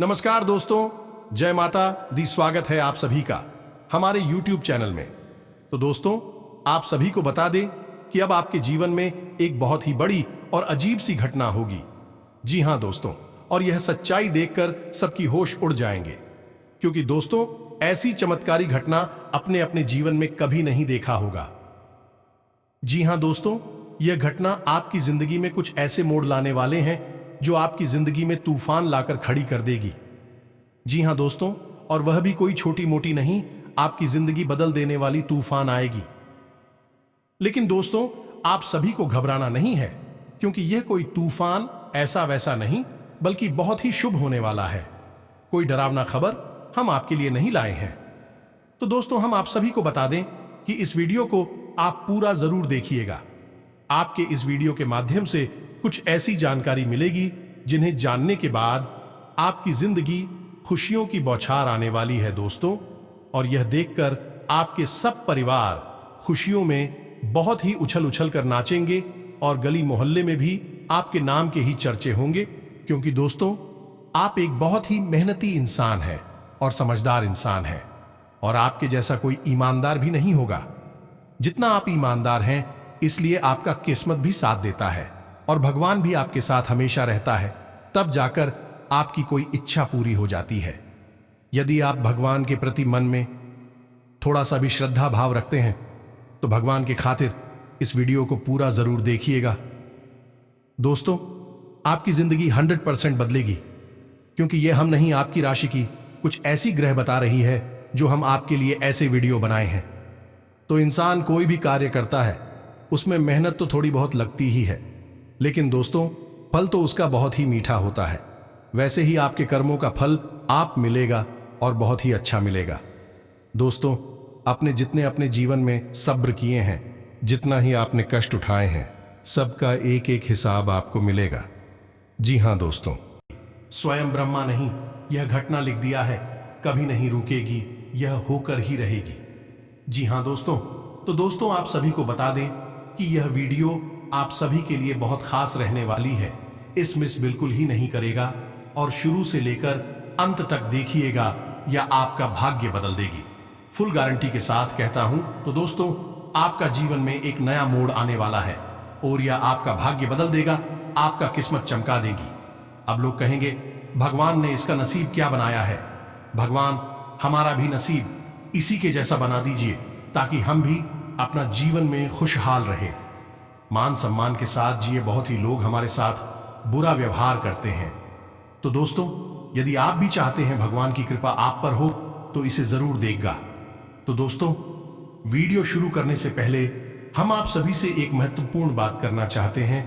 नमस्कार दोस्तों, जय माता दी। स्वागत है आप सभी का हमारे YouTube चैनल में। तो दोस्तों, आप सभी को बता दें कि अब आपके जीवन में एक बहुत ही बड़ी और अजीब सी घटना होगी। जी हां दोस्तों, और यह सच्चाई देखकर सबकी होश उड़ जाएंगे, क्योंकि दोस्तों ऐसी चमत्कारी घटना अपने अपने जीवन में कभी नहीं देखा होगा। जी हां दोस्तों, यह घटना आपकी जिंदगी में कुछ ऐसे मोड़ लाने वाले हैं जो आपकी जिंदगी में तूफान लाकर खड़ी कर देगी। जी हां दोस्तों, और वह भी कोई छोटी मोटी नहीं, आपकी जिंदगी बदल देने वाली तूफान आएगी। लेकिन दोस्तों, आप सभी को घबराना नहीं है, क्योंकि यह कोई तूफान ऐसा वैसा नहीं, बल्कि बहुत ही शुभ होने वाला है। कोई डरावना खबर हम आपके लिए नहीं लाए हैं। तो दोस्तों, हम आप सभी को बता दें कि इस वीडियो को आप पूरा जरूर देखिएगा। आपके इस वीडियो के माध्यम से कुछ ऐसी जानकारी मिलेगी जिन्हें जानने के बाद आपकी जिंदगी खुशियों की बौछार आने वाली है दोस्तों। और यह देखकर आपके सब परिवार खुशियों में बहुत ही उछल उछल कर नाचेंगे और गली मोहल्ले में भी आपके नाम के ही चर्चे होंगे, क्योंकि दोस्तों आप एक बहुत ही मेहनती इंसान हैं और समझदार इंसान हैं, और आपके जैसा कोई ईमानदार भी नहीं होगा। जितना आप ईमानदार हैं, इसलिए आपका किस्मत भी साथ देता है और भगवान भी आपके साथ हमेशा रहता है। तब जाकर आपकी कोई इच्छा पूरी हो जाती है। यदि आप भगवान के प्रति मन में थोड़ा सा भी श्रद्धा भाव रखते हैं, तो भगवान के खातिर इस वीडियो को पूरा जरूर देखिएगा। दोस्तों, आपकी जिंदगी 100% बदलेगी, क्योंकि यह हम नहीं, आपकी राशि की कुछ ऐसी ग्रह बता रही है जो हम आपके लिए ऐसे वीडियो बनाए हैं। तो इंसान कोई भी कार्य करता है, उसमें मेहनत तो थोड़ी बहुत लगती ही है, लेकिन दोस्तों फल तो उसका बहुत ही मीठा होता है। वैसे ही आपके कर्मों का फल आप मिलेगा और बहुत ही अच्छा मिलेगा। दोस्तों, आपने जितने अपने जीवन में सब्र किए हैं, जितना ही आपने कष्ट उठाए हैं, सबका एक एक हिसाब आपको मिलेगा। जी हां दोस्तों, स्वयं ब्रह्मा नहीं, यह घटना लिख दिया है, कभी नहीं रुकेगी, यह होकर ही रहेगी। जी हां दोस्तों, तो दोस्तों आप सभी को बता दें कि यह वीडियो आप सभी के लिए बहुत खास रहने वाली है। इस मिस बिल्कुल ही नहीं करेगा और शुरू से लेकर अंत तक देखिएगा, या आपका भाग्य बदल देगी। फुल गारंटी के साथ कहता हूं। तो दोस्तों, आपका जीवन में एक नया मोड़ आने वाला है और यह आपका भाग्य बदल देगा, आपका किस्मत चमका देगी। अब लोग कहेंगे, भगवान ने इसका नसीब क्या बनाया है? भगवान, हमारा भी नसीब इसी के जैसा बना दीजिए, ताकि हम भी अपना जीवन में खुशहाल रहे, मान सम्मान के साथ जिए। बहुत ही लोग हमारे साथ बुरा व्यवहार करते हैं। तो दोस्तों, यदि आप भी चाहते हैं भगवान की कृपा आप पर हो, तो इसे जरूर देखगा। तो दोस्तों, वीडियो शुरू करने से पहले हम आप सभी से एक महत्वपूर्ण बात करना चाहते हैं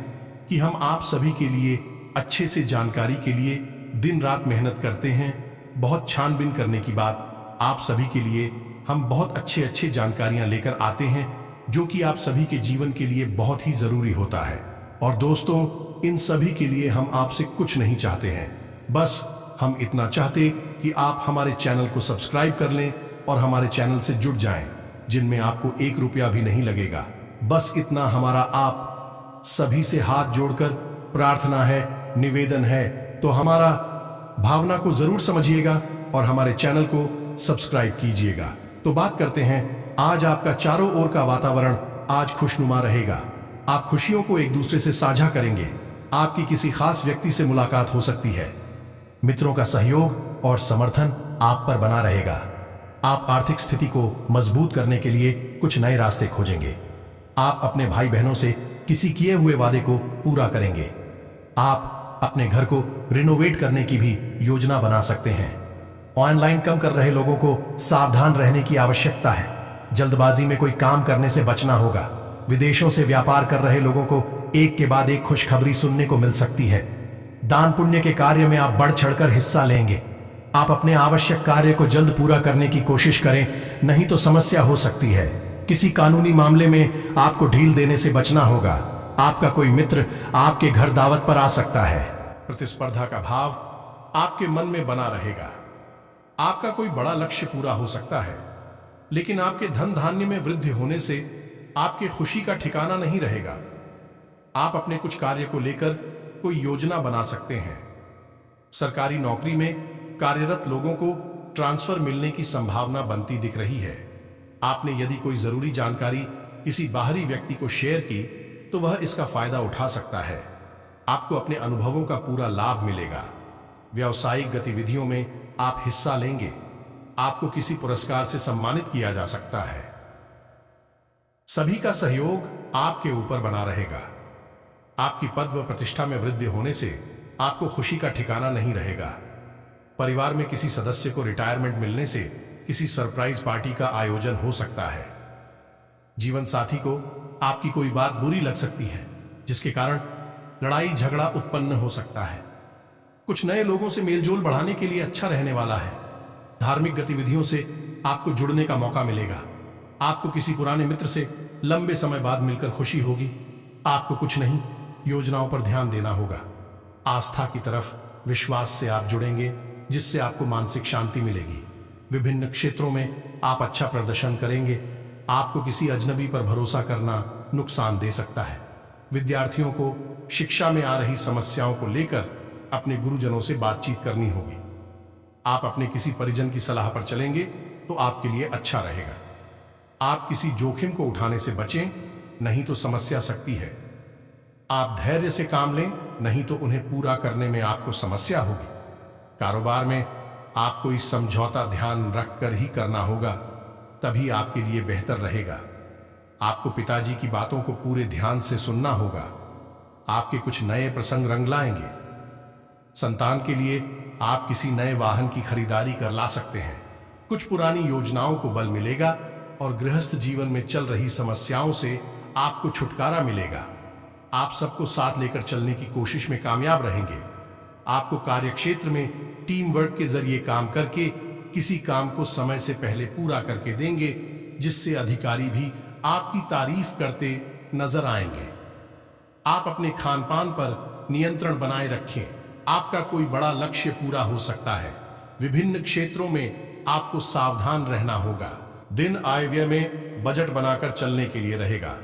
कि हम आप सभी के लिए अच्छे से जानकारी के लिए दिन रात मेहनत करते हैं। बहुत छानबीन करने की बात, आप सभी के लिए हम बहुत अच्छे जानकारियां लेकर आते हैं, जो कि आप सभी के जीवन के लिए बहुत ही जरूरी होता है। और दोस्तों, इन सभी के लिए हम आपसे कुछ नहीं चाहते हैं, बस हम इतना चाहते कि आप हमारे चैनल को सब्सक्राइब कर लें और हमारे चैनल से जुड़ जाएं, जिनमें आपको 1 रुपया भी नहीं लगेगा। बस इतना हमारा आप सभी से हाथ जोड़कर प्रार्थना है, निवेदन है। तो हमारा भावना को जरूर समझिएगा और हमारे चैनल को सब्सक्राइब कीजिएगा। तो बात करते हैं, आज आपका चारों ओर का वातावरण आज खुशनुमा रहेगा। आप खुशियों को एक दूसरे से साझा करेंगे। आपकी किसी खास व्यक्ति से मुलाकात हो सकती है। मित्रों का सहयोग और समर्थन आप पर बना रहेगा। आप आर्थिक स्थिति को मजबूत करने के लिए कुछ नए रास्ते खोजेंगे। आप अपने भाई बहनों से किसी किए हुए वादे को पूरा करेंगे। आप अपने घर को रिनोवेट करने की भी योजना बना सकते हैं। ऑनलाइन काम कर रहे लोगों को सावधान रहने की आवश्यकता है। जल्दबाजी में कोई काम करने से बचना होगा। विदेशों से व्यापार कर रहे लोगों को एक के बाद एक खुशखबरी सुनने को मिल सकती है। दान पुण्य के कार्य में आप बढ़ चढ़कर हिस्सा लेंगे। आप अपने आवश्यक कार्य को जल्द पूरा करने की कोशिश करें, नहीं तो समस्या हो सकती है। किसी कानूनी मामले में आपको ढील देने से बचना होगा। आपका कोई मित्र आपके घर दावत पर आ सकता है। प्रतिस्पर्धा का भाव आपके मन में बना रहेगा। आपका कोई बड़ा लक्ष्य पूरा हो सकता है, लेकिन आपके धन धान्य में वृद्धि होने से आपके खुशी का ठिकाना नहीं रहेगा। आप अपने कुछ कार्य को लेकर कोई योजना बना सकते हैं। सरकारी नौकरी में कार्यरत लोगों को ट्रांसफर मिलने की संभावना बनती दिख रही है। आपने यदि कोई जरूरी जानकारी किसी बाहरी व्यक्ति को शेयर की तो वह इसका फायदा उठा सकता है। आपको अपने अनुभवों का पूरा लाभ मिलेगा। व्यावसायिक गतिविधियों में आप हिस्सा लेंगे। आपको किसी पुरस्कार से सम्मानित किया जा सकता है। सभी का सहयोग आपके ऊपर बना रहेगा। आपकी पद व प्रतिष्ठा में वृद्धि होने से आपको खुशी का ठिकाना नहीं रहेगा। परिवार में किसी सदस्य को रिटायरमेंट मिलने से किसी सरप्राइज पार्टी का आयोजन हो सकता है। जीवन साथी को आपकी कोई बात बुरी लग सकती है, जिसके कारण लड़ाई झगड़ा उत्पन्न हो सकता है। कुछ नए लोगों से मेलजोल बढ़ाने के लिए अच्छा रहने वाला है। धार्मिक गतिविधियों से आपको जुड़ने का मौका मिलेगा। आपको किसी पुराने मित्र से लंबे समय बाद मिलकर खुशी होगी। आपको कुछ नहीं, योजनाओं पर ध्यान देना होगा। आस्था की तरफ विश्वास से आप जुड़ेंगे, जिससे आपको मानसिक शांति मिलेगी। विभिन्न क्षेत्रों में आप अच्छा प्रदर्शन करेंगे। आपको किसी अजनबी पर भरोसा करना नुकसान दे सकता है। विद्यार्थियों को शिक्षा में आ रही समस्याओं को लेकर अपने गुरुजनों से बातचीत करनी होगी। आप अपने किसी परिजन की सलाह पर चलेंगे तो आपके लिए अच्छा रहेगा। आप किसी जोखिम को उठाने से बचें, नहीं तो समस्या सकती है। आप धैर्य से काम लें, नहीं तो उन्हें पूरा करने में आपको समस्या होगी। कारोबार में आपको इस समझौता ध्यान रखकर ही करना होगा, तभी आपके लिए बेहतर रहेगा। आपको पिताजी की बातों को पूरे ध्यान से सुनना होगा। आपके कुछ नए प्रसंग रंग लाएंगे। संतान के लिए आप किसी नए वाहन की खरीदारी कर ला सकते हैं। कुछ पुरानी योजनाओं को बल मिलेगा और गृहस्थ जीवन में चल रही समस्याओं से आपको छुटकारा मिलेगा। आप सबको साथ लेकर चलने की कोशिश में कामयाब रहेंगे। आपको कार्यक्षेत्र में टीम वर्क के जरिए काम करके किसी काम को समय से पहले पूरा करके देंगे, जिससे अधिकारी भी आपकी तारीफ करते नजर आएंगे। आप अपने खान पान पर नियंत्रण बनाए रखें। आपका कोई बड़ा लक्ष्य पूरा हो सकता है। विभिन्न क्षेत्रों में आपको सावधान रहना होगा। दिन आय व्यय में बजट बनाकर चलने के लिए रहेगा।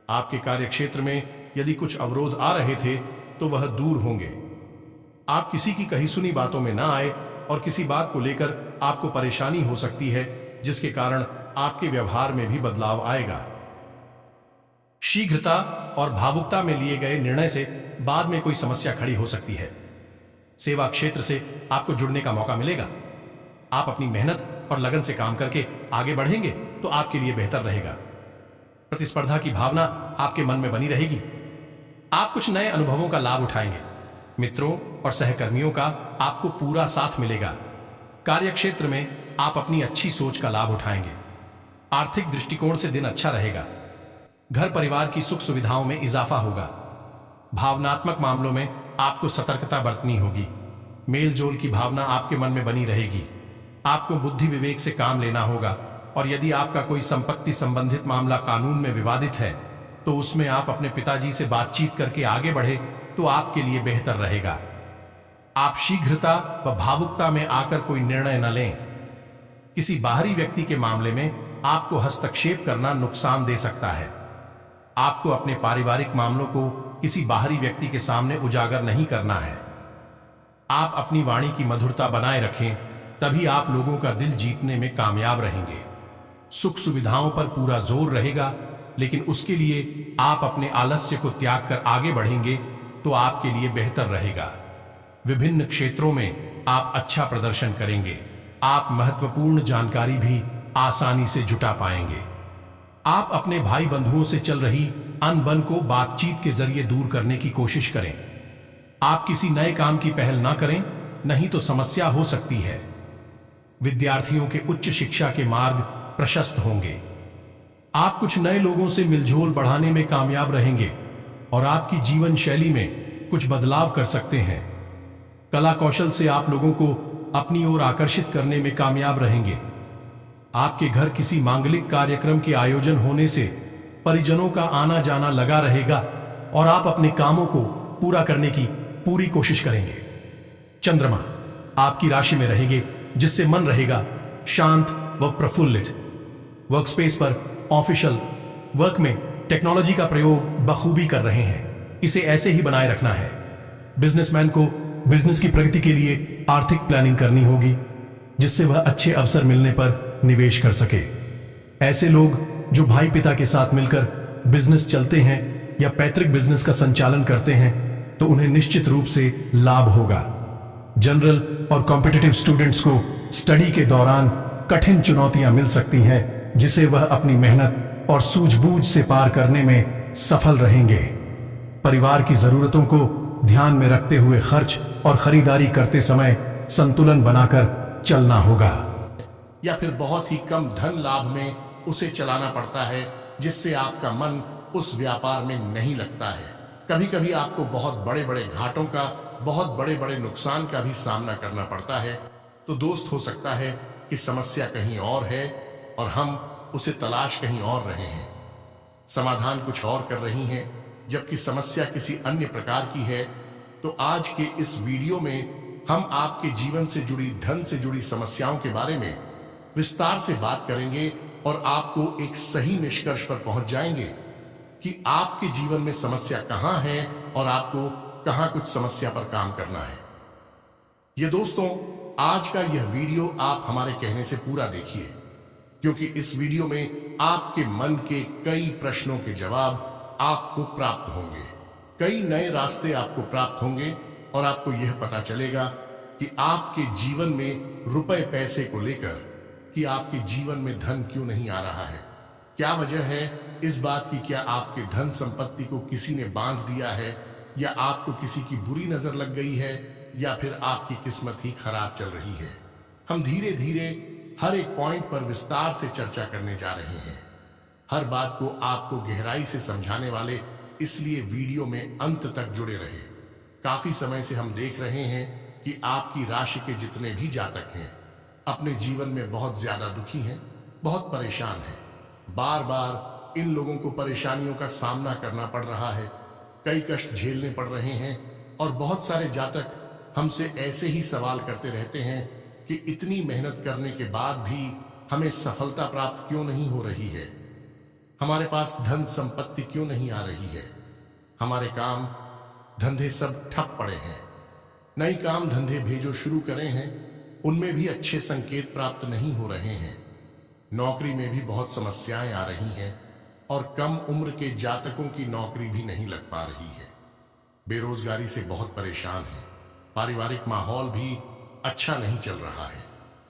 आपके कार्यक्षेत्र में यदि कुछ अवरोध आ रहे थे तो वह दूर होंगे। आप किसी की कही सुनी बातों में ना आए और किसी बात को लेकर आपको परेशानी हो सकती है, जिसके कारण आपके व्यवहार में भी बदलाव आएगा। शीघ्रता और भावुकता में लिए गए निर्णय से बाद में कोई समस्या खड़ी हो सकती है। सेवा क्षेत्र से आपको जुड़ने का मौका मिलेगा। आप अपनी मेहनत और लगन से काम करके आगे बढ़ेंगे तो आपके लिए बेहतर रहेगा। प्रतिस्पर्धा की भावना आपके मन में बनी रहेगी। आप कुछ नए अनुभवों का लाभ उठाएंगे। मित्रों और सहकर्मियों का आपको पूरा साथ मिलेगा। कार्यक्षेत्र में आप अपनी अच्छी सोच का लाभ उठाएंगे। आर्थिक दृष्टिकोण से दिन अच्छा रहेगा। घर परिवार की सुख सुविधाओं में इजाफा होगा। भावनात्मक मामलों में आपको सतर्कता बरतनी होगी। मेल जोल की भावना आपके मन में बनी रहेगी। आपको बुद्धि विवेक से काम लेना होगा और यदि आपका कोई संपत्ति संबंधित मामला कानून में विवादित है तो उसमें आप अपने पिताजी से बातचीत करके आगे बढ़े तो आपके लिए बेहतर रहेगा। आप शीघ्रता व भावुकता में आकर कोई निर्णय न लें। किसी बाहरी व्यक्ति के मामले में आपको हस्तक्षेप करना नुकसान दे सकता है। आपको अपने पारिवारिक मामलों को किसी बाहरी व्यक्ति के सामने उजागर नहीं करना है। आप अपनी वाणी की मधुरता बनाए रखें, तभी आप लोगों का दिल जीतने में कामयाब रहेंगे। सुख सुविधाओं पर पूरा जोर रहेगा, लेकिन उसके लिए आप अपने आलस्य को त्याग कर आगे बढ़ेंगे तो आपके लिए बेहतर रहेगा। विभिन्न क्षेत्रों में आप अच्छा प्रदर्शन करेंगे। आप महत्वपूर्ण जानकारी भी आसानी से जुटा पाएंगे। आप अपने भाई बंधुओं से चल रही अनबन को बातचीत के जरिए दूर करने की कोशिश करें। आप किसी नए काम की पहल ना करें, नहीं तो समस्या हो सकती है। विद्यार्थियों के उच्च शिक्षा के मार्ग प्रशस्त होंगे। आप कुछ नए लोगों से मिलजोल बढ़ाने में कामयाब रहेंगे और आपकी जीवन शैली में कुछ बदलाव कर सकते हैं। कला कौशल से आप लोगों को अपनी ओर आकर्षित करने में कामयाब रहेंगे। आपके घर किसी मांगलिक कार्यक्रम के आयोजन होने से परिजनों का आना जाना लगा रहेगा और आप अपने कामों को पूरा करने की पूरी कोशिश करेंगे। चंद्रमा आपकी राशि में रहेंगे, जिससे मन रहेगा शांत व प्रफुल्लित। वर्कस्पेस पर ऑफिशियल वर्क में टेक्नोलॉजी का प्रयोग बखूबी कर रहे हैं। इसे ऐसे ही बनाए रखना है। बिजनेसमैन को बिजनेस की प्रगति के लिए आर्थिक प्लानिंग करनी होगी जिससे वह अच्छे अवसर मिलने पर निवेश कर सके। ऐसे लोग जो भाई पिता के साथ मिलकर बिजनेस चलते हैं या पैतृक बिजनेस का संचालन करते हैं तो उन्हें निश्चित रूप से लाभ होगा। जनरल और कॉम्पिटिटिव स्टूडेंट्स को स्टडी के दौरान कठिन चुनौतियां मिल सकती हैं जिसे वह अपनी मेहनत और सूझबूझ से पार करने में सफल रहेंगे। परिवार की जरूरतों को ध्यान में रखते हुए खर्च और खरीदारी करते समय संतुलन बनाकर चलना होगा। या फिर बहुत ही कम धन लाभ में उसे चलाना पड़ता है जिससे आपका मन उस व्यापार में नहीं लगता है। कभी कभी आपको बहुत बड़े बड़े घाटों का, बहुत बड़े बड़े नुकसान का भी सामना करना पड़ता है। तो दोस्त, हो सकता है कि समस्या कहीं और है और हम उसे तलाश कहीं और रहे हैं। समाधान कुछ और कर रही हैं जबकि समस्या किसी अन्य प्रकार की है। तो आज के इस वीडियो में हम आपके जीवन से जुड़ी, धन से जुड़ी समस्याओं के बारे में विस्तार से बात करेंगे और आपको एक सही निष्कर्ष पर पहुंच जाएंगे कि आपके जीवन में समस्या कहां है और आपको कहां कुछ समस्या पर काम करना है। ये दोस्तों, आज का यह वीडियो आप हमारे कहने से पूरा देखिए क्योंकि इस वीडियो में आपके मन के कई प्रश्नों के जवाब आपको प्राप्त होंगे। कई नए रास्ते आपको प्राप्त होंगे और आपको यह पता चलेगा कि आपके जीवन में रुपए पैसे को लेकर कि आपके जीवन में धन क्यों नहीं आ रहा है। क्या वजह है इस बात की? क्या आपके धन संपत्ति को किसी ने बांध दिया है या आपको किसी की बुरी नजर लग गई है या फिर आपकी किस्मत ही खराब चल रही है? हम धीरे धीरे हर एक पॉइंट पर विस्तार से चर्चा करने जा रहे हैं। हर बात को आपको गहराई से समझाने वाले, इसलिए वीडियो में अंत तक जुड़े रहे। काफी समय से हम देख रहे हैं कि आपकी राशि के जितने भी जातक हैं अपने जीवन में बहुत ज्यादा दुखी हैं, बहुत परेशान हैं। बार बार इन लोगों को परेशानियों का सामना करना पड़ रहा है, कई कष्ट झेलने पड़ रहे हैं और बहुत सारे जातक हमसे ऐसे ही सवाल करते रहते हैं कि इतनी मेहनत करने के बाद भी हमें सफलता प्राप्त क्यों नहीं हो रही है, हमारे पास धन संपत्ति क्यों नहीं आ रही है, हमारे काम धंधे सब ठप पड़े हैं। नई काम धंधे भेजो शुरू करे हैं, उनमें भी अच्छे संकेत प्राप्त नहीं हो रहे हैं। नौकरी में भी बहुत समस्याएं आ रही हैं और कम उम्र के जातकों की नौकरी भी नहीं लग पा रही है। बेरोजगारी से बहुत परेशान है। पारिवारिक माहौल भी अच्छा नहीं चल रहा है।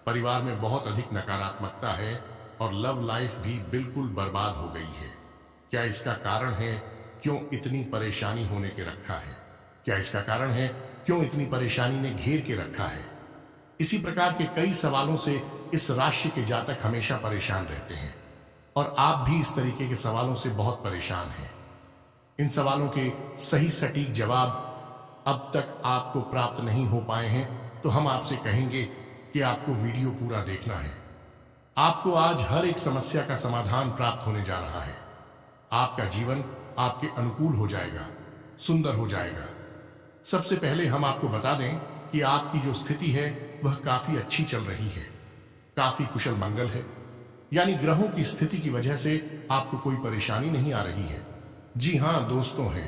परिवार में बहुत अधिक नकारात्मकता है और लव लाइफ भी बिल्कुल बर्बाद हो गई है। क्या इसका कारण है क्यों इतनी परेशानी होने के रखा है? क्या इसका कारण है क्यों इतनी परेशानी ने घेर के रखा है? इसी प्रकार के कई सवालों से इस राशि के जातक हमेशा परेशान रहते हैं और आप भी इस तरीके के सवालों से बहुत परेशान हैं। इन सवालों के सही सटीक जवाब अब तक आपको प्राप्त नहीं हो पाए हैं तो हम आपसे कहेंगे कि आपको वीडियो पूरा देखना है। आपको आज हर एक समस्या का समाधान प्राप्त होने जा रहा है। आपका जीवन आपके अनुकूल हो जाएगा, सुंदर हो जाएगा। सबसे पहले हम आपको बता दें कि आपकी जो स्थिति है वह काफी अच्छी चल रही है, काफी कुशल मंगल है, यानी ग्रहों की स्थिति की वजह से आपको कोई परेशानी नहीं आ रही है। जी हां दोस्तों, है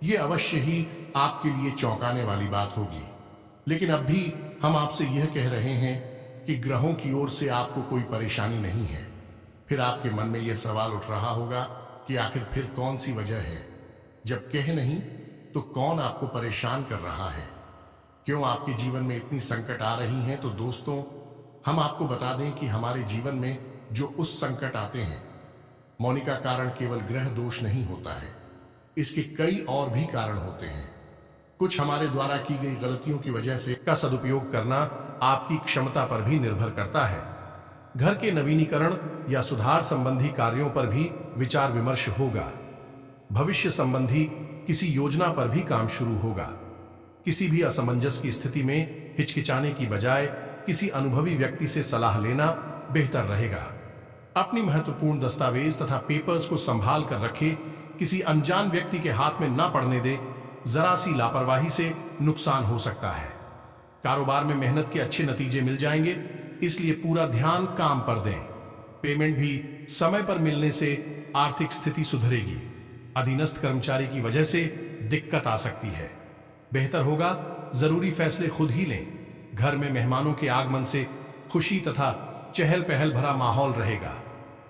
ये अवश्य ही आपके लिए चौंकाने वाली बात होगी, लेकिन अब भी हम आपसे यह कह रहे हैं कि ग्रहों की ओर से आपको कोई परेशानी नहीं है। फिर आपके मन में यह सवाल उठ रहा होगा कि आखिर फिर कौन सी वजह है? जब कह नहीं तो कौन आपको परेशान कर रहा है? क्यों आपके जीवन में इतनी संकट आ रही हैं? तो दोस्तों, हम आपको बता दें कि हमारे जीवन में जो उस संकट आते हैं, मौनिका, कारण केवल ग्रह दोष नहीं होता है, इसके कई और भी कारण होते हैं। कुछ हमारे द्वारा की गई गलतियों की वजह से का सदुपयोग करना आपकी क्षमता पर भी निर्भर करता है। घर के नवीनीकरण या सुधार संबंधी कार्यों पर भी विचार विमर्श होगा। भविष्य संबंधी किसी योजना पर भी काम शुरू होगा। किसी भी असमंजस की स्थिति में हिचकिचाने की बजाय किसी अनुभवी व्यक्ति से सलाह लेना बेहतर रहेगा। अपनी महत्वपूर्ण दस्तावेज तथा पेपर्स को संभाल कर रखे, किसी अनजान व्यक्ति के हाथ में न पड़ने दे। जरा सी लापरवाही से नुकसान हो सकता है। कारोबार में मेहनत के अच्छे नतीजे मिल जाएंगे, इसलिए पूरा ध्यान काम पर दें। पेमेंट भी समय पर मिलने से आर्थिक स्थिति सुधरेगी। अधीनस्थ कर्मचारी की वजह से दिक्कत आ सकती है। बेहतर होगा जरूरी फैसले खुद ही लें। घर में मेहमानों के आगमन से खुशी तथा चहल पहल भरा माहौल रहेगा।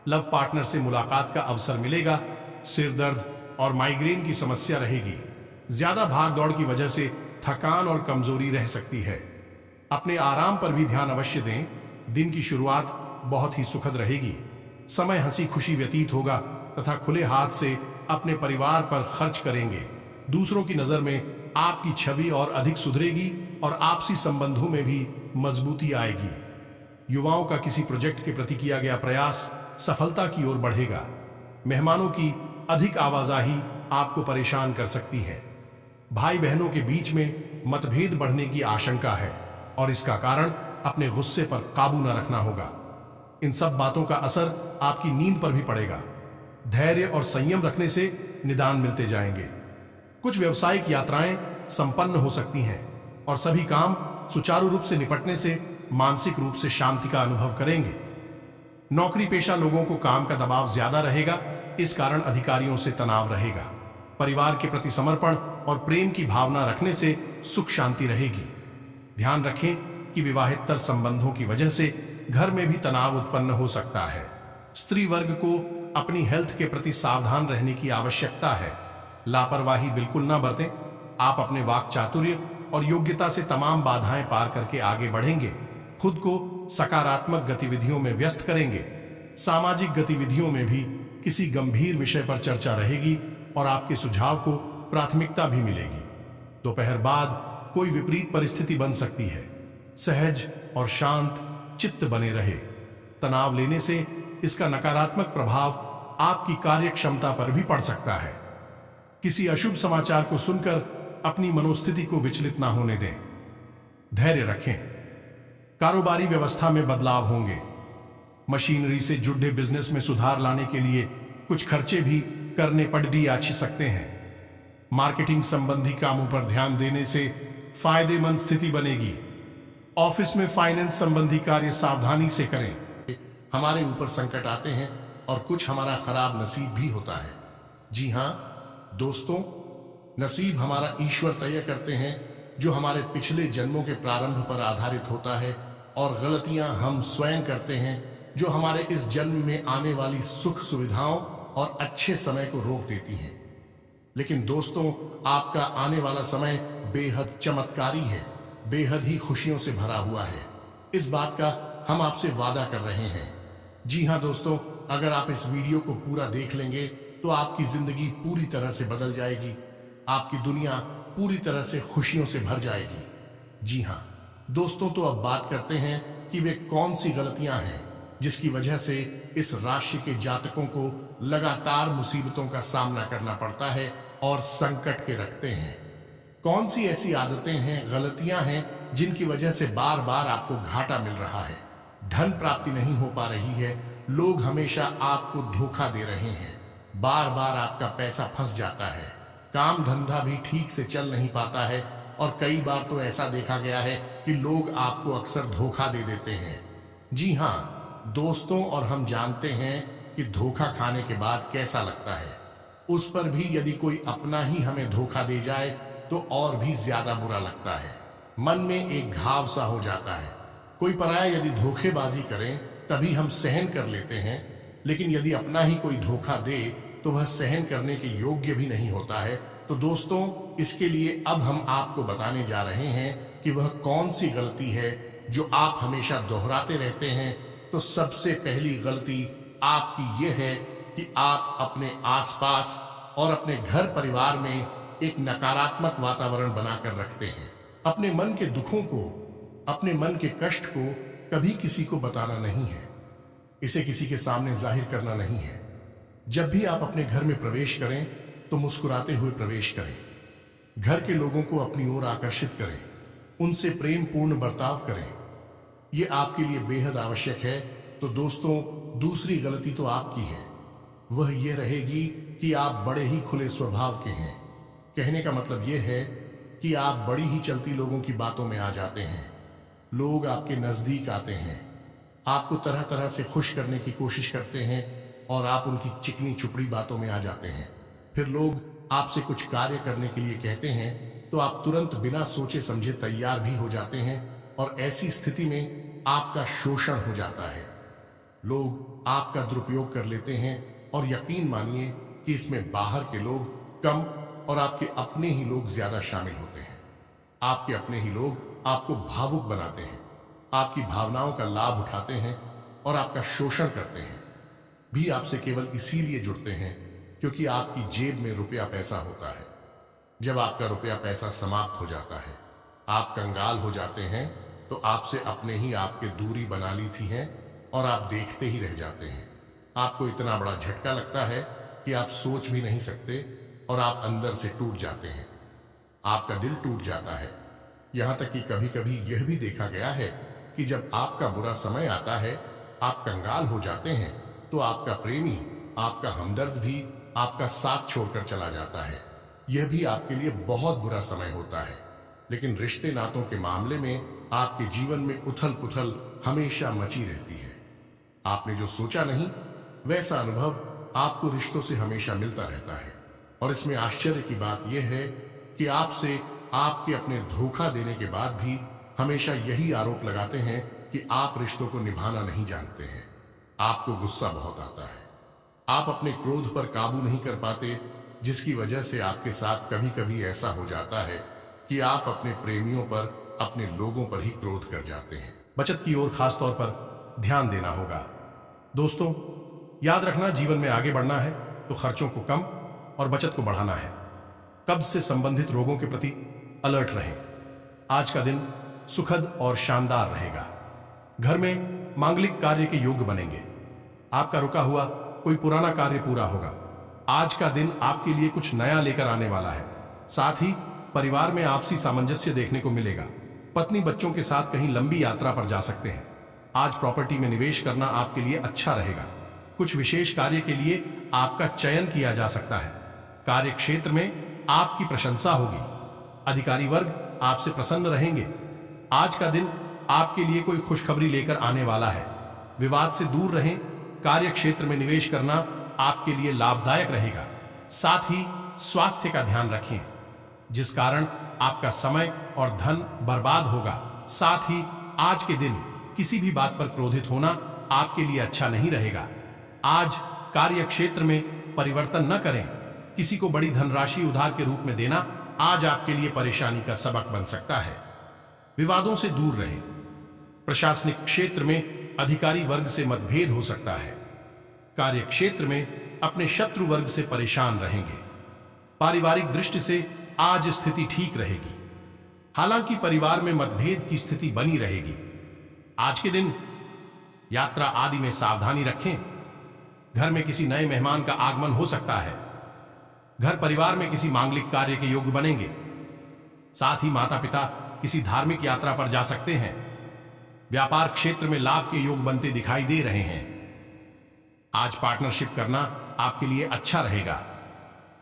लव पार्टनर से मुलाकात का अवसर मिलेगा। सिर दर्द और माइग्रेन की समस्या रहेगी। ज्यादा भाग दौड़ की वजह से थकान और कमजोरी रह सकती है। अपने आराम पर भी ध्यान अवश्य दें। दिन की शुरुआत बहुत ही सुखद रहेगी। समय हंसी खुशी व्यतीत होगा तथा खुले हाथ से अपने परिवार पर खर्च करेंगे। दूसरों की नजर में आपकी छवि और अधिक सुधरेगी और आपसी संबंधों में भी मजबूती आएगी। युवाओं का किसी प्रोजेक्ट के प्रति किया गया प्रयास सफलता की ओर बढ़ेगा। मेहमानों की अधिक आवाजाही आपको परेशान कर सकती है। भाई बहनों के बीच में मतभेद बढ़ने की आशंका है और इसका कारण अपने गुस्से पर काबू न रखना होगा। इन सब बातों का असर आपकी नींद पर भी पड़ेगा। धैर्य और संयम रखने से निदान मिलते जाएंगे। कुछ व्यावसायिक यात्राएं संपन्न हो सकती हैं और सभी काम सुचारू रूप से निपटने से मानसिक रूप से शांति का अनुभव करेंगे। नौकरी पेशा लोगों को काम का दबाव ज्यादा रहेगा, इस कारण अधिकारियों से तनाव रहेगा। परिवार के प्रति समर्पण और प्रेम की भावना रखने से सुख शांति रहेगी। ध्यान रखें कि विवाहेतर संबंधों की वजह से घर में भी तनाव उत्पन्न हो सकता है। स्त्री वर्ग को अपनी हेल्थ के प्रति सावधान रहने की आवश्यकता है। लापरवाही बिल्कुल ना बरतें। आप अपने वाक चातुर्य और योग्यता से तमाम बाधाएं पार करके आगे बढ़ेंगे। खुद को सकारात्मक गतिविधियों में व्यस्त करेंगे। सामाजिक गतिविधियों में भी किसी गंभीर विषय पर चर्चा रहेगी और आपके सुझाव को प्राथमिकता भी मिलेगी। दोपहर बाद कोई विपरीत परिस्थिति बन सकती है। सहज और शांत चित्त बने रहे। तनाव लेने से इसका नकारात्मक प्रभाव आपकी कार्य क्षमता पर भी पड़ सकता है। किसी अशुभ समाचार को सुनकर अपनी मनोस्थिति को विचलित ना होने दें। धैर्य रखें। कारोबारी व्यवस्था में बदलाव होंगे। मशीनरी से जुड़े बिजनेस में सुधार लाने के लिए कुछ खर्चे भी करने पड़ सकते हैं। मार्केटिंग संबंधी कामों पर ध्यान देने से फायदेमंद स्थिति बनेगी। ऑफिस में फाइनेंस संबंधी कार्य सावधानी से करें। हमारे ऊपर संकट आते हैं और कुछ हमारा खराब नसीब भी होता है। जी हाँ दोस्तों, नसीब हमारा ईश्वर तय करते हैं, जो हमारे पिछले जन्मों के प्रारंभ पर आधारित होता है, और गलतियां हम स्वयं करते हैं जो हमारे इस जन्म में आने वाली सुख सुविधाओं और अच्छे समय को रोक देती हैं। लेकिन दोस्तों, आपका आने वाला समय बेहद चमत्कारी है, बेहद ही खुशियों से भरा हुआ है। इस बात का हम आपसे वादा कर रहे हैं। जी हाँ दोस्तों, अगर आप इस वीडियो को पूरा देख लेंगे तो आपकी जिंदगी पूरी तरह से बदल जाएगी। आपकी दुनिया पूरी तरह से खुशियों से भर जाएगी। जी हाँ दोस्तों, तो अब बात करते हैं कि वे कौन सी गलतियां हैं जिसकी वजह से इस राशि के जातकों को लगातार मुसीबतों का सामना करना पड़ता है और संकट के रखते हैं। कौन सी ऐसी आदतें हैं, गलतियां हैं जिनकी वजह से बार बार आपको घाटा मिल रहा है, धन प्राप्ति नहीं हो पा रही है, लोग हमेशा आपको धोखा दे रहे हैं, बार बार आपका पैसा फंस जाता है, काम धंधा भी ठीक से चल नहीं पाता है और कई बार तो ऐसा देखा गया है कि लोग आपको अक्सर धोखा दे देते हैं। जी हाँ दोस्तों, और हम जानते हैं कि धोखा खाने के बाद कैसा लगता है। उस पर भी यदि कोई अपना ही हमें धोखा दे जाए तो और भी ज्यादा बुरा लगता है। मन में एक घाव सा हो जाता है। कोई पराया यदि धोखेबाजी करे तभी हम सहन कर लेते हैं, लेकिन यदि अपना ही कोई धोखा दे तो वह सहन करने के योग्य भी नहीं होता है। तो दोस्तों, इसके लिए अब हम आपको बताने जा रहे हैं कि वह कौन सी गलती है जो आप हमेशा दोहराते रहते हैं। तो सबसे पहली गलती आपकी यह है कि आप अपने आसपास और अपने घर परिवार में एक नकारात्मक वातावरण बनाकर रखते हैं। अपने मन के दुखों को, अपने मन के कष्ट को कभी किसी को बताना नहीं है, इसे किसी के सामने जाहिर करना नहीं है। जब भी आप अपने घर में प्रवेश करें तो मुस्कुराते हुए प्रवेश करें। घर के लोगों को अपनी ओर आकर्षित करें, उनसे प्रेम पूर्ण बर्ताव करें। ये आपके लिए बेहद आवश्यक है। तो दोस्तों, दूसरी गलती तो आपकी है, वह ये रहेगी कि आप बड़े ही खुले स्वभाव के हैं। कहने का मतलब यह है कि आप बड़ी ही चलती लोगों की बातों में आ जाते हैं। लोग आपके नजदीक आते हैं, आपको तरह तरह से खुश करने की कोशिश करते हैं और आप उनकी चिकनी चुपड़ी बातों में आ जाते हैं। फिर लोग आपसे कुछ कार्य करने के लिए कहते हैं तो आप तुरंत बिना सोचे समझे तैयार भी हो जाते हैं और ऐसी स्थिति में आपका शोषण हो जाता है। लोग आपका दुरुपयोग कर लेते हैं और यकीन मानिए कि इसमें बाहर के लोग कम और आपके अपने ही लोग ज्यादा शामिल होते हैं। आपके अपने ही लोग आपको भावुक बनाते हैं, आपकी भावनाओं का लाभ उठाते हैं और आपका शोषण करते हैं। भी आपसे केवल इसीलिए जुड़ते हैं क्योंकि आपकी जेब में रुपया पैसा होता है। जब आपका रुपया पैसा समाप्त हो जाता है, आप कंगाल हो जाते हैं, तो आपसे अपने ही आपके दूरी बना ली थी हैं और आप देखते ही रह जाते हैं। आपको इतना बड़ा झटका लगता है कि आप सोच भी नहीं सकते और आप अंदर से टूट जाते हैं। आपका दिल टूट जाता है। यहां तक कि कभी कभी यह भी देखा गया है कि जब आपका बुरा समय आता है, आप कंगाल हो जाते हैं, तो आपका प्रेमी, आपका हमदर्द भी आपका साथ छोड़कर चला जाता है। यह भी आपके लिए बहुत बुरा समय होता है। लेकिन रिश्ते नातों के मामले में आपके जीवन में उथल पुथल हमेशा मची रहती है। आपने जो सोचा नहीं, वैसा अनुभव आपको रिश्तों से हमेशा मिलता रहता है। और इसमें आश्चर्य की बात यह है कि आपसे आपके अपने धोखा देने के बाद भी हमेशा यही आरोप लगाते हैं कि आप रिश्तों को निभाना नहीं जानते हैं। आपको गुस्सा बहुत आता है। आप अपने क्रोध पर काबू नहीं कर पाते, जिसकी वजह से आपके साथ कभी कभी ऐसा हो जाता है कि आप अपने प्रेमियों पर, अपने लोगों पर ही क्रोध कर जाते हैं। बचत की ओर खास तौर पर ध्यान देना होगा। दोस्तों, याद रखना, जीवन में आगे बढ़ना है तो खर्चों को कम और बचत को बढ़ाना है। कब्ज से संबंधित रोगों के प्रति अलर्ट रहें। आज का दिन सुखद और शानदार रहेगा। घर में मांगलिक कार्य के योग्य बनेंगे। आपका रुका हुआ कोई पुराना कार्य पूरा होगा। आज का दिन आपके लिए कुछ नया लेकर आने वाला है। साथ ही परिवार में आपसी सामंजस्य देखने को मिलेगा। पत्नी बच्चों के साथ कहीं लंबी यात्रा पर जा सकते हैं। आज प्रॉपर्टी में निवेश करना आपके लिए अच्छा रहेगा। कुछ विशेष कार्य के लिए आपका चयन किया जा सकता है। कार्य क्षेत्र में आपकी प्रशंसा होगी। अधिकारी वर्ग आपसे प्रसन्न रहेंगे। आज का दिन आपके लिए कोई खुशखबरी लेकर आने वाला है। विवाद से दूर रहें। कार्य क्षेत्र में निवेश करना आपके लिए लाभदायक रहेगा। साथ ही स्वास्थ्य का ध्यान रखें, जिस कारण आपका समय और धन बर्बाद होगा। साथ ही आज के दिन किसी भी बात पर क्रोधित होना आपके लिए अच्छा नहीं रहेगा। आज कार्य क्षेत्र में परिवर्तन न करें। किसी को बड़ी धनराशि उधार के रूप में देना आज आपके लिए परेशानी का सबक बन सकता है। विवादों से दूर रहें। प्रशासनिक क्षेत्र में अधिकारी वर्ग से मतभेद हो सकता है। कार्य क्षेत्र में अपने शत्रु वर्ग से परेशान रहेंगे। पारिवारिक दृष्टि से आज स्थिति ठीक रहेगी। हालांकि परिवार में मतभेद की स्थिति बनी रहेगी। आज के दिन यात्रा आदि में सावधानी रखें। घर में किसी नए मेहमान का आगमन हो सकता है। घर परिवार में किसी मांगलिक कार्य के योग्य बनेंगे। साथ ही माता पिता किसी धार्मिक यात्रा पर जा सकते हैं। व्यापार क्षेत्र में लाभ के योग बनते दिखाई दे रहे हैं। आज पार्टनरशिप करना आपके लिए अच्छा रहेगा।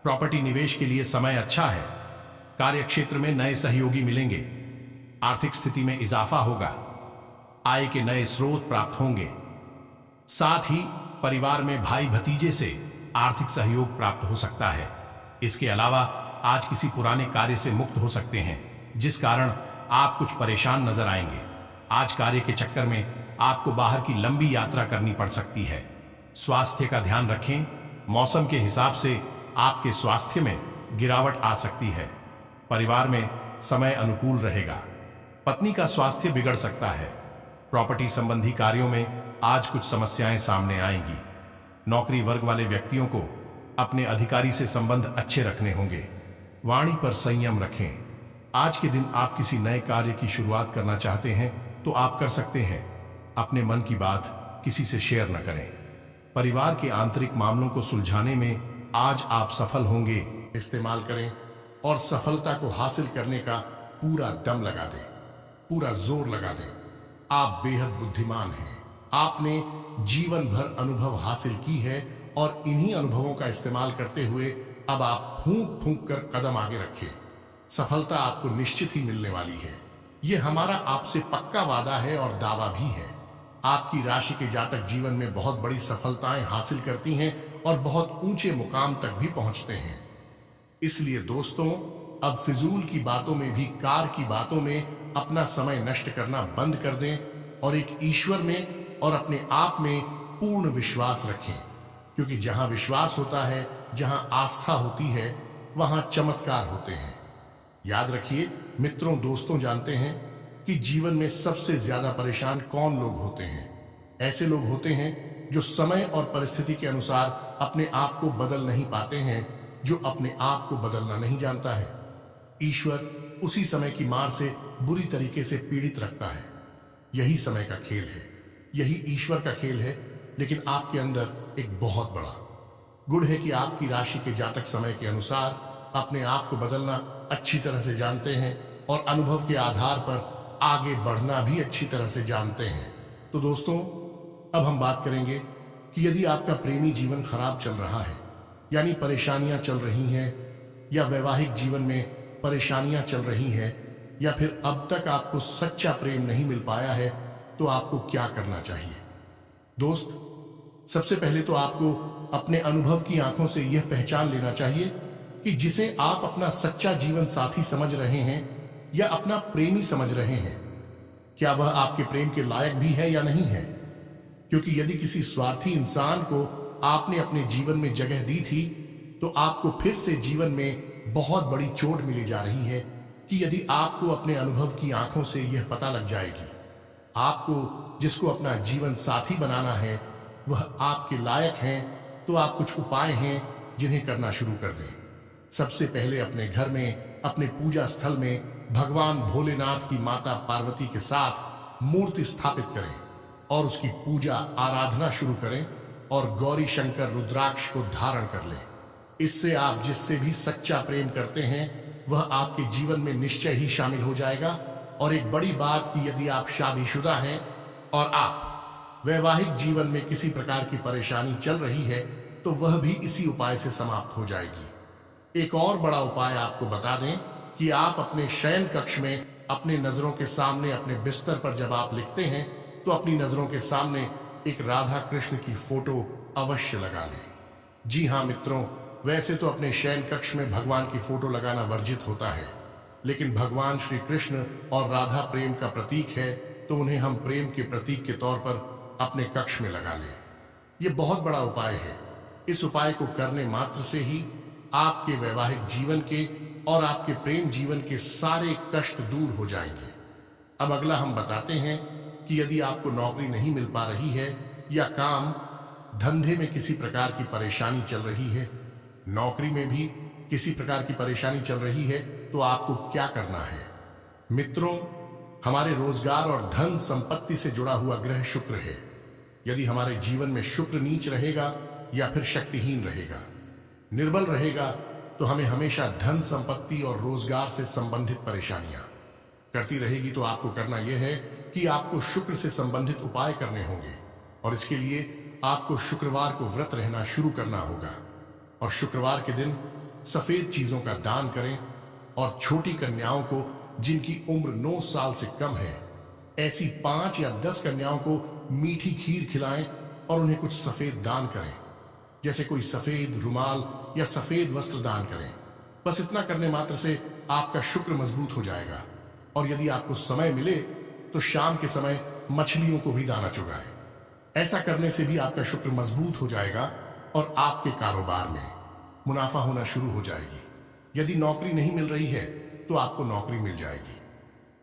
प्रॉपर्टी निवेश के लिए समय अच्छा है। कार्य क्षेत्र में नए सहयोगी मिलेंगे। आर्थिक स्थिति में इजाफा होगा। आय के नए स्रोत प्राप्त होंगे। साथ ही परिवार में भाई भतीजे से आर्थिक सहयोग प्राप्त हो सकता है। इसके अलावा आज किसी पुराने कार्य से मुक्त हो सकते हैं, जिस कारण आप कुछ परेशान नजर आएंगे। आज कार्य के चक्कर में आपको बाहर की लंबी यात्रा करनी पड़ सकती है। स्वास्थ्य का ध्यान रखें। मौसम के हिसाब से आपके स्वास्थ्य में गिरावट आ सकती है। परिवार में समय अनुकूल रहेगा। पत्नी का स्वास्थ्य बिगड़ सकता है। प्रॉपर्टी संबंधी कार्यों में आज कुछ समस्याएं सामने आएंगी। नौकरी वर्ग वाले व्यक्तियों को अपने अधिकारी से संबंध अच्छे रखने होंगे। वाणी पर संयम रखें। आज के दिन आप किसी नए कार्य की शुरुआत करना चाहते हैं तो आप कर सकते हैं। अपने मन की बात किसी से शेयर न करें। परिवार के आंतरिक मामलों को सुलझाने में आज आप सफल होंगे। इस्तेमाल करें और सफलता को हासिल करने का पूरा दम लगा दें, पूरा जोर लगा दें। आप बेहद बुद्धिमान हैं। आपने जीवन भर अनुभव हासिल की है और इन्हीं अनुभवों का इस्तेमाल करते हुए अब आप फूंक फूंक कर कदम आगे रखें। सफलता आपको निश्चित ही मिलने वाली है। यह हमारा आपसे पक्का वादा है और दावा भी है। आपकी राशि के जातक जीवन में बहुत बड़ी सफलताएं हासिल करती हैं और बहुत ऊंचे मुकाम तक भी पहुंचते हैं। इसलिए दोस्तों, अब फिजूल की बातों में भी कार की बातों में अपना समय नष्ट करना बंद कर दें और एक ईश्वर में और अपने आप में पूर्ण विश्वास रखें, क्योंकि जहां विश्वास होता है, जहां आस्था होती है, वहां चमत्कार होते हैं। याद रखिए मित्रों, दोस्तों, जानते हैं कि जीवन में सबसे ज्यादा परेशान कौन लोग होते हैं? ऐसे लोग होते हैं जो समय और परिस्थिति के अनुसार अपने आप को बदल नहीं पाते हैं, जो अपने आप को बदलना नहीं जानता है। ईश्वर उसी समय की मार से बुरी तरीके से पीड़ित रखता है। यही समय का खेल है, यही ईश्वर का खेल है। लेकिन आपके अंदर एक बहुत बड़ा गुण है कि आपकी राशि के जातक समय के अनुसार अपने आप को बदलना अच्छी तरह से जानते हैं और अनुभव के आधार पर आगे बढ़ना भी अच्छी तरह से जानते हैं। तो दोस्तों, अब हम बात करेंगे कि यदि आपका प्रेमी जीवन खराब चल रहा है, यानी परेशानियां चल रही हैं, या वैवाहिक जीवन में परेशानियां चल रही हैं, या फिर अब तक आपको सच्चा प्रेम नहीं मिल पाया है, तो आपको क्या करना चाहिए? दोस्त, सबसे पहले तो आपको अपने अनुभव की आंखों से यह पहचान लेना चाहिए कि जिसे आप अपना सच्चा जीवन साथी समझ रहे हैं या अपना प्रेमी समझ रहे हैं, क्या वह आपके प्रेम के लायक भी है या नहीं है। क्योंकि यदि किसी स्वार्थी इंसान को आपने अपने जीवन में जगह दी थी, तो आपको फिर से जीवन में बहुत बड़ी चोट मिली जा रही है कि यदि आपको अपने अनुभव की आंखों से यह पता लग जाएगी, आपको जिसको अपना जीवन साथी बनाना है वह आपके लायक हैं, तो आप कुछ उपाय हैं जिन्हें करना शुरू कर दें। सबसे पहले अपने घर में, अपने पूजा स्थल में भगवान भोलेनाथ की माता पार्वती के साथ मूर्ति स्थापित करें और उसकी पूजा आराधना शुरू करें और गौरी शंकर रुद्राक्ष को धारण कर लें। इससे आप जिससे भी सच्चा प्रेम करते हैं वह आपके जीवन में निश्चय ही शामिल हो जाएगा। और एक बड़ी बात कि यदि आप शादीशुदा हैं और आप वैवाहिक जीवन में किसी प्रकार की परेशानी चल रही है, तो वह भी इसी उपाय से समाप्त हो जाएगी। एक और बड़ा उपाय आपको बता दें कि आप अपने शयन कक्ष में अपने नजरों के सामने, अपने बिस्तर पर जब आप लिखते हैं, तो अपनी नजरों के सामने एक राधा कृष्ण की फोटो अवश्य लगा लें। जी हाँ मित्रों, वैसे तो अपने शयन कक्ष में भगवान की फोटो लगाना वर्जित होता है, लेकिन भगवान श्री कृष्ण और राधा प्रेम का प्रतीक है, तो उन्हें हम प्रेम के प्रतीक के तौर पर अपने कक्ष में लगा लें। ये बहुत बड़ा उपाय है। इस उपाय को करने मात्र से ही आपके वैवाहिक जीवन के और आपके प्रेम जीवन के सारे कष्ट दूर हो जाएंगे। अब अगला हम बताते हैं कि यदि आपको नौकरी नहीं मिल पा रही है या काम धंधे में किसी प्रकार की परेशानी चल रही है, नौकरी में भी किसी प्रकार की परेशानी चल रही है, तो आपको क्या करना है? मित्रों, हमारे रोजगार और धन संपत्ति से जुड़ा हुआ ग्रह शुक्र है। यदि हमारे जीवन में शुक्र नीच रहेगा या फिर शक्तिहीन रहेगा, निर्बल रहेगा, तो हमें हमेशा धन संपत्ति और रोजगार से संबंधित परेशानियां करती रहेगी। तो आपको करना यह है कि आपको शुक्र से संबंधित उपाय करने होंगे, और इसके लिए आपको शुक्रवार को व्रत रहना शुरू करना होगा। और शुक्रवार के दिन सफेद चीजों का दान करें और छोटी कन्याओं को जिनकी उम्र 9 साल से कम है, ऐसी 5 या 10 कन्याओं को मीठी खीर खिलाएं और उन्हें कुछ सफेद दान करें, जैसे कोई सफेद रुमाल या सफेद वस्त्र दान करें। बस इतना करने मात्र से आपका शुक्र मजबूत हो जाएगा। और यदि आपको समय मिले तो शाम के समय मछलियों को भी दाना चुगाएं। ऐसा करने से भी आपका शुक्र मजबूत हो जाएगा और आपके कारोबार में मुनाफा होना शुरू हो जाएगी। यदि नौकरी नहीं मिल रही है तो आपको नौकरी मिल जाएगी।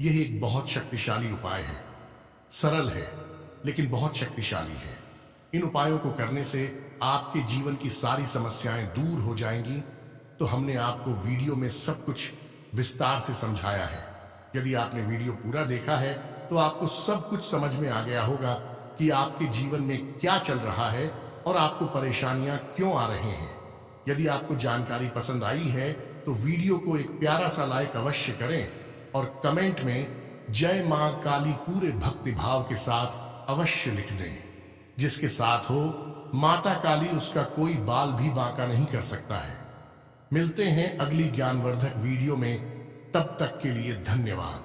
यह एक बहुत शक्तिशाली उपाय है, सरल है लेकिन बहुत शक्तिशाली है। इन उपायों को करने से आपके जीवन की सारी समस्याएं दूर हो जाएंगी। तो हमने आपको वीडियो में सब कुछ विस्तार से समझाया है। यदि आपने वीडियो पूरा देखा है तो आपको सब कुछ समझ में आ गया होगा कि आपके जीवन में क्या चल रहा है और आपको परेशानियां क्यों आ रही हैं। यदि आपको जानकारी पसंद आई है तो वीडियो को एक प्यारा सा लाइक अवश्य करें और कमेंट में जय मां काली पूरे भक्ति भाव के साथ अवश्य लिख दें। जिसके साथ हो माता काली, उसका कोई बाल भी बांका नहीं कर सकता है। मिलते हैं अगली ज्ञानवर्धक वीडियो में, तब तक के लिए धन्यवाद।